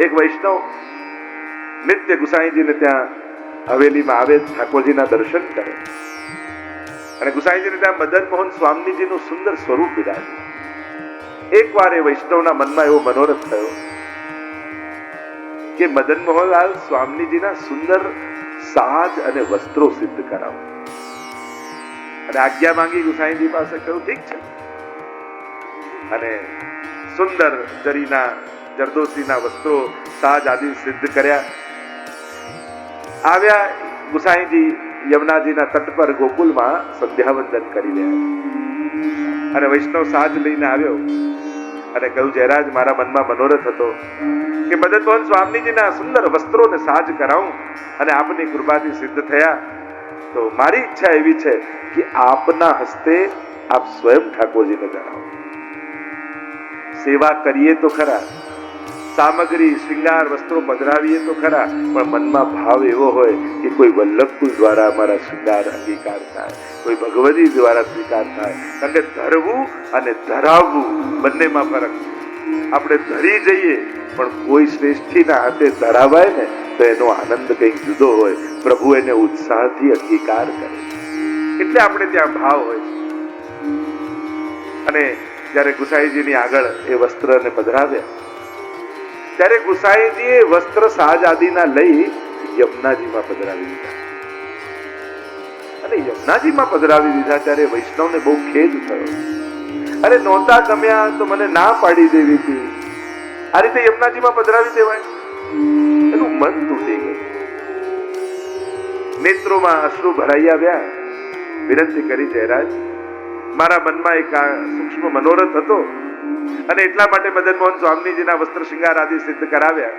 એક વૈષ્ણવ નિત્ય ગુસાઈજીને ત્યાં હવેલીમાં આવે, ઠાકોરજીના દર્શન કરે અને ગુસાઈજીને ત્યાં મદન મોહન સ્વામીજીનું સુંદર સ્વરૂપ બિરાજે. એકવાર એ વૈષ્ણવના મનમાં એવો મનોરથ થયો કે મદન મોહનલાલ સ્વામીજીના સુંદર સાજ અને વસ્ત્રો સિદ્ધ કરાવો. અને આજ્ઞા માંગી ગુસાઈજી પાસે, કહ્યું ઠીક છે. અને સુંદર જરીના જરદોશીના વસ્ત્રો સાજ આદિ સિદ્ધ કર્યા. આવ્યા ગુસાઈજી યમુનાજીના તટ પર ગોકુલમાં સંધ્યાવંદન કરી રહ્યા. અને વૈષ્ણવ સાજ લઈને આવ્યો અને કહ્યું, જયરાજ, મારા મનમાં મનોરથ હતો કે મદન મોહન સ્વામીજીના સુંદર વસ્ત્રોને સાજ કરાવું અને આપની કૃપાથી સિદ્ધ થયા. તો મારી ઈચ્છા એવી છે કે આપના હસ્તે આપ સ્વયં ઠાકોરજીને જણાવો. સેવા કરીએ તો ખરા, સામગ્રી શ્રૃંગાર વસ્ત્રો પધરાવીએ તો ખરા, પણ મનમાં ભાવ એવો હોય કે કોઈ વલ્લભકુલ દ્વારા અમારા શ્રૃંગાર અંગીકાર થાય, કોઈ ભગવતી દ્વારા સ્વીકાર થાય. કારણ કે ધરવું અને ધરાવવું બંનેમાં ફરક છે. આપણે ધરી જઈએ પણ કોઈ શ્રેષ્ઠીના હાથે ધરાવાય ને તો એનો આનંદ કંઈક જુદો હોય. પ્રભુ એને ઉત્સાહથી અંગીકાર કરે, એટલે આપણે ત્યાં ભાવ હોય. અને જ્યારે ગુસાઈજીની આગળ એ વસ્ત્રને પધરાવ્યા ત્યારે ગુસાઈજીએ વસ્ત્ર સાજ આદિના લઈ યમુનાજીમાં પધરાવી દીધા. અને યમુનાજીમાં પધરાવી દીધા ત્યારે વૈષ્ણવને બહુ ખેદ થયો. અરે નહોતા ગમ્યા તો મને ના પાડી દેવી હતી, આ રીતે યમુનાજીમાં પધરાવી દેવાય. એનું મન તૂટી ગયું, નેત્રોમાં અશ્રુ ભરાઈ આવ્યા. વિનંતી કરી, જયરાજ, મારા મનમાં એક સૂક્ષ્મ મનોરથ હતો અને એટલા માટે મદન મોહન સ્વામીજીના વસ્ત્ર શૃંગાર આદિ સિદ્ધ કરાવ્યા.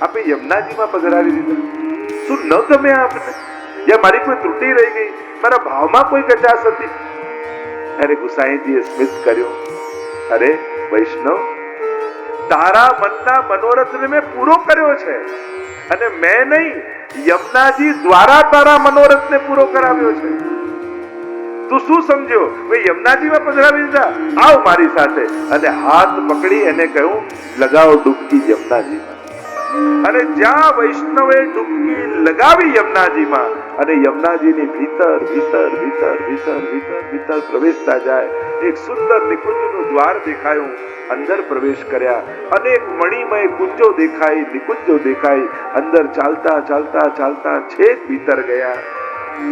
આપે યમુનાજીમાં પધરાવી દીધા. શું ન ગમે આપને? યા મારી કોઈ ત્રુટિ રહી ગઈ? મારા ભાવમાં કોઈ કચાશ હતી? અરે ગુસાઈજીએ સ્મિત કર્યો, અરે વૈષ્ણવ, તારા મનના મનોરથને મેં પૂરો કર્યો છે અને મેં નહીં, યમુનાજી દ્વારા તારા મનોરથને પૂરો કરાવ્યો છે. તું શું સમજ્યો? યમુનાજીમાં પધરાવી દીધા, આવ મારી સાથે. અને હાથ પકડી એને કહ્યું, લગાવો ડૂબકી યમુનાજીમાં. અને જ્યાં વૈષ્ણવે ડૂબકી લગાવી યમુનાજીમાં, અને યમુનાજીની ભીતર ભીતર ભીતર ભીતર ભીતર ભીતર પ્રવેશતા જાય એક સુંદર નિકુંજનું દ્વાર દેખાયું. અંદર પ્રવેશ કર્યા, અનેક મણિમય કુંજો દેખાય, નિકુંજો દેખાય. અંદર ચાલતા ચાલતા ચાલતા છેક ભીતર ગયા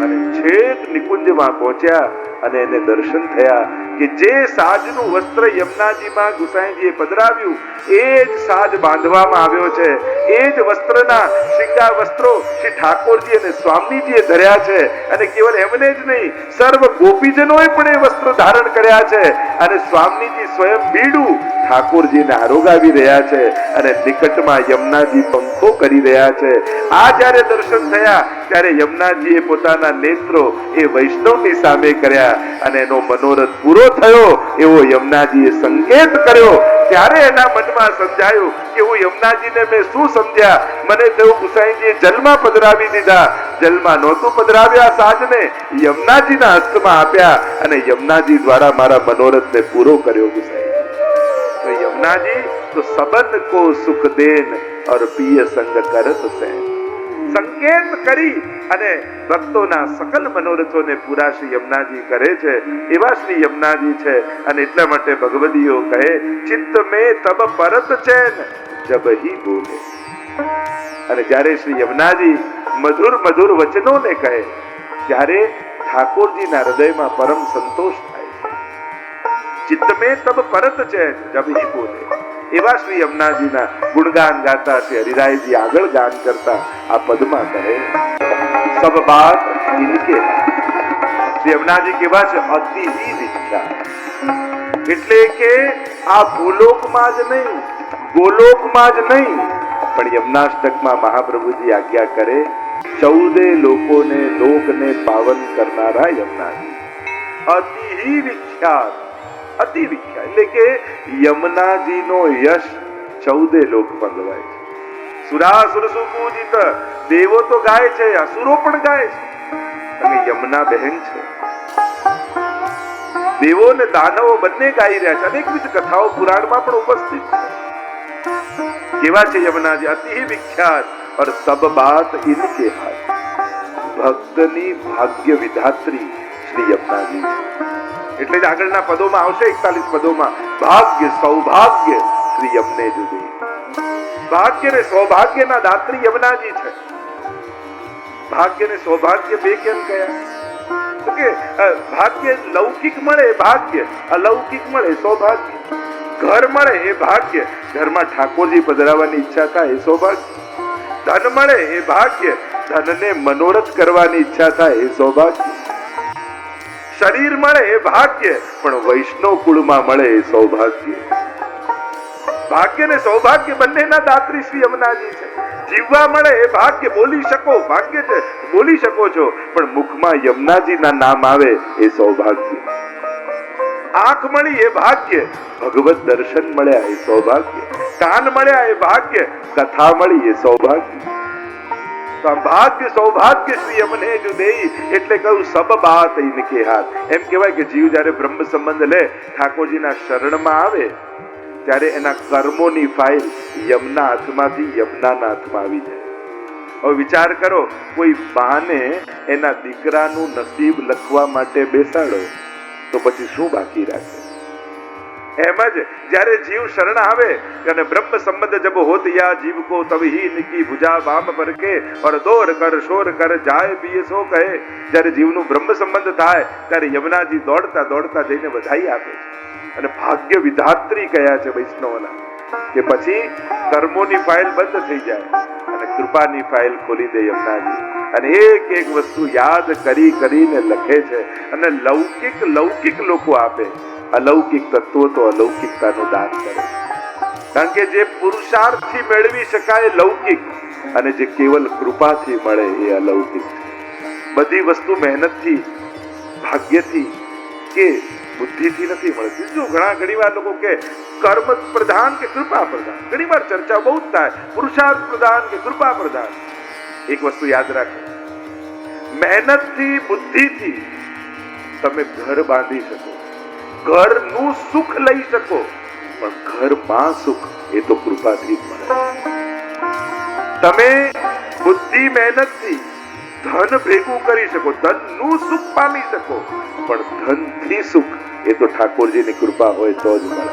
અને છેક નિકુંજમાં પહોંચ્યા. અને એને દર્શન થયા કે જે સાજનું વસ્ત્ર યમુનાજીમાં ગુસાઈજીએ પધરાવ્યું એ જ સાજ બાંધવામાં આવ્યો છે. એ જ વસ્ત્રના શૃંગાર વસ્ત્રો શ્રી ઠાકોરજી અને સ્વામીજીએ ધર્યા છે. અને કેવલ એમને જ નહીં, સર્વ ગોપીજનોએ પણ એ વસ્ત્ર ધારણ કર્યા છે. અને સ્વામીજી સ્વયં બીડું ઠાકોરજીને આરોગાવી રહ્યા છે અને નિકટમાં યમુનાજી પંખો કરી રહ્યા છે. આ જ્યારે દર્શન થયા ત્યારે યમુનાજીએ પોતાના નેત્રો એ વૈષ્ણવની સામે કર્યા અને એનો મનોરથ પૂરો થયો એવો યમુનાજીએ સંકેત કર્યો. ત્યારે એના મનમાં સમજાયું કે હું યમુનાજીને મેં શું સમજ્યા? મને થયું ગુસાઈજીએ જલમાં પધરાવી દીધા. જલમાં નહોતું પધરાવ્યા સાજને, યમુનાજીના હસ્તમાં આપ્યા અને યમુનાજી દ્વારા મારા મનોરથને પૂરો કર્યો ગુસાઈજી. તો યમુનાજી તો સબન કો સુખ દેન और पिय संग करत सेन. સંકેત કરી અને ભક્તોના સકલ મનોરથોને પૂરા શ્રી યમુનાજી કરે છે. એવા શ્રી યમુનાજી છે. અને એટલા માટે ભગવદીઓ કહે, ચિત્ત મે તબ પરત ચેન જબ હી બોલે. અને જ્યારે શ્રી યમુનાજી મધુર મધુર વચનોને કહે ત્યારે ઠાકોરજીના હૃદયમાં પરમ સંતોષ થાય છે. ચિત્ત મે તબ પરત ચેન જબ હી બોલે. એવા શ્રી યમુનાજીના ગુણગાન ગાતા શ્રી હરિરાયજી આગળ ગાન કરતા આ પદમાં કહે, સબ બાત ઇનકે. શ્રી યમુનાજી કેવા છે? અતિ વિખ્યાત. એટલે કે આ ભૂલોકમાં જ નહીં, ગોલોકમાં જ નહીં, પણ યમુનાષ્ટકમાં મહાપ્રભુજી આજ્ઞા કરે, 14 લોકોને લોકને પાવન કરનારા યમુનાજી. અતિ વિખ્યાત, અતિ વિખ્યાત. એટલે કે યમુનાજીનો યશ 14 લોકમાં ગવાય છે. સુરાસુર સુપૂજિત, દેવો તો ગાય છે, અસુરો પણ ગાય છે. અને યમુના બહેન છે. દેવો ને દાનવો બંને ગાઈ રહ્યા છે. અનેકવિધ કથાઓ પુરાણમાં પણ ઉપસ્થિત છે. કેવા છે યમુનાજી? અતિ વિખ્યાત और सब बात इनके हाथ। ભક્તની ભાગ્ય વિધાત્રી શ્રી યમુનાજી છે। એટલે જ આગળના પદોમાં આવશે 41 પદોમાં ભાગ્ય સૌભાગ્ય શ્રી યમને જુદે। ભાગ્ય ને સૌભાગ્યના દાત્રી યમુનાજી છે। ભાગ્ય ને સૌભાગ્ય બે કેમ કયા? તો કે ભાગ્ય લૌકિક મળે ભાગ્ય, અલૌકિક મળે સૌભાગ્ય। ઘર મળે એ ભાગ્ય, ઘરમાં ઠાકોરજી પધરાવવાની ઈચ્છા થાય એ સૌભાગ્ય। ધન મળે એ ભાગ્ય, ધનને મનોરથ કરવાની ઈચ્છા થાય એ સૌભાગ્ય। શરીર મળે એ ભાગ્ય, પણ વૈષ્ણવ કુળમાં મળે એ સૌભાગ્ય। ભાગ્ય ને સૌભાગ્ય બંનેના દાત્રી શ્રી યમુનાજી છે। જીવવા મળે એ ભાગ્ય, બોલી શકો ભાગ્ય છે, બોલી શકો છો, પણ મુખમાં યમુનાજીના નામ આવે એ સૌભાગ્ય। આંખ મળી એ ભાગ્ય, ભગવત દર્શન મળ્યા એ સૌભાગ્ય। કાન મળ્યા એ ભાગ્ય, કથા મળી એ સૌભાગ્ય। તો આ ભાગ્ય સૌભાગ્ય શ્રી યમને જો દેઈ એટલે કહ્યું સબ બાત ઇનકે હાથ। એમ કહેવાય કે જીવ જ્યારે બ્રહ્મ સંબંધ લે, ઠાકોરજીના શરણમાં આવે, ત્યારે એના કર્મોની ફાઇલ યમના હાથમાંથી યમુનાના હાથમાં આવી જાય। હવે વિચાર કરો, કોઈ બાને એના દીકરાનું નસીબ લખવા માટે બેસાડો તો પછી શું બાકી રાખે? એમ જ જ્યારે જીવ શરણ આવે અને બ્રહ્મ સંબંધ જબ હોત યા જીવ को तब ही इनकी भुजा बाम पर के और दौर कर शोर कर जाए पिए सो कहे। જ્યારે જીવનું બ્રહ્મ સંબંધ થાય ત્યારે યમુનાજી દોડતા દોડતા જઈને બધાઈ આપે છે અને ભાગ્ય વિધાત્રી કયા છે વૈષ્ણવના, કે પછી કર્મોની ફાઇલ બંધ થઈ જાય અને કૃપાની ફાઇલ ખોલી દે યમુનાજી અને એક એક વસ્તુ યાદ કરી કરીને લખે છે અને લૌકિક લોકો આપે, અલૌકિક તત્વો તો અલૌકિકતાનું દાન કરે। કારણ કે જે પુરુષાર્થથી મેળવી શકાય લૌકિક અને જે કેવલ કૃપાથી મળે એ અલૌકિક છે। બધી વસ્તુ મહેનતથી, ભાગ્યથી કે બુદ્ધિથી નથી મળતી। જો ઘણીવાર લોકો કે કર્મ પ્રધાન કે કૃપા પ્રધાન, ઘણીવાર ચર્ચા બહુ થાય પુરુષાર્થ પ્રધાન કે કૃપા પ્રધાન। એક વસ્તુ યાદ રાખો, મહેનતથી બુદ્ધિથી તમે ઘર બાંધી શકો, ઘરનું સુખ લઈ શકો, પણ ઘરમાં સુખ એ તો કૃપાથી જ મળે। તમે બુદ્ધિ મહેનતથી ધન ભેગું કરી શકો, ધનનું સુખ પામી શકો, પણ ધનથી સુખ એ તો ઠાકોરજીની કૃપા હોય તો જ મળે।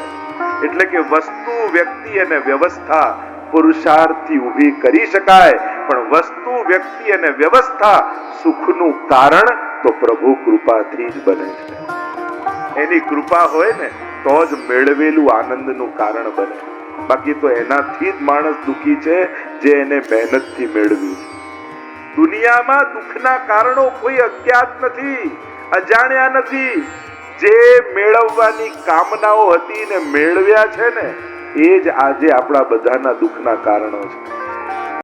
એટલે કે વસ્તુ, વ્યક્તિ અને વ્યવસ્થા પુરુષાર્થથી ઊભી કરી શકાય, પણ વસ્તુ, વ્યક્તિ અને વ્યવસ્થા સુખનું કારણ તો પ્રભુ કૃપાથી જ બને છે। એની કૃપા હોય ને તો જ મેળવેલું આનંદનું કારણ બને, બાકી તો એનાથી જ માણસ દુઃખી છે જે એને મહેનતથી મેળવ્યું છે। દુનિયામાં દુઃખના કારણો કોઈ અજ્ઞાત નથી, અજાણ્યા નથી। જે મેળવવાની કામનાઓ હતી ને મેળવ્યા છે ને એ જ આજે આપણા બધાના દુઃખના કારણો છે।